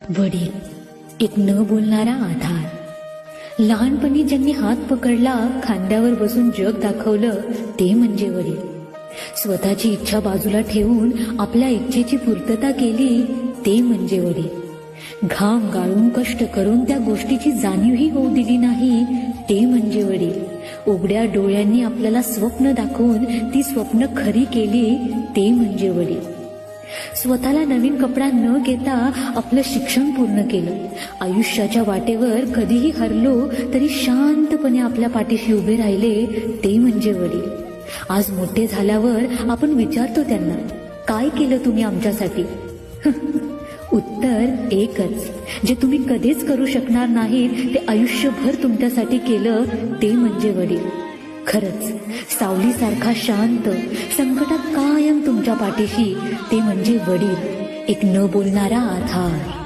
वडील, एक न बोलणारा आधार. लहानपणी ज्यांनी हात पकडला, खांद्यावर बसून जग दाखवलं, ते म्हणजे वडील. स्वतःची इच्छा बाजूला ठेवून आपल्या इच्छेची पूर्तता केली, ते म्हणजे वडील. घाम गाळून कष्ट करून त्या गोष्टीची जाणीवही होऊ दिली नाही, ते म्हणजे वडील. उघड्या डोळ्यांनी आपल्याला स्वप्न दाखवून ती स्वप्न खरी केली, ते म्हणजे वडील. स्वतःला नवीन कपडा न घेता आपलं शिक्षण पूर्ण केलं. आयुष्याच्या वाटेवर कधीही हरलो तरी शांतपणे आपल्या पाठीशी उभे राहिले, ते म्हणजे वडील. आज मोठे झाल्यावर आपण विचारतो त्यांना, काय केलं तुम्ही आमच्यासाठी? उत्तर एकच, जे तुम्ही कधीच करू शकणार नाहीत ते आयुष्यभर तुमच्यासाठी केलं, ते म्हणजे वडील. खरंच सावलीसारखा शांत, संकटात कायम तुमच्या पाठीशी, ते म्हणजे वडील, एक न बोलणारा आधार.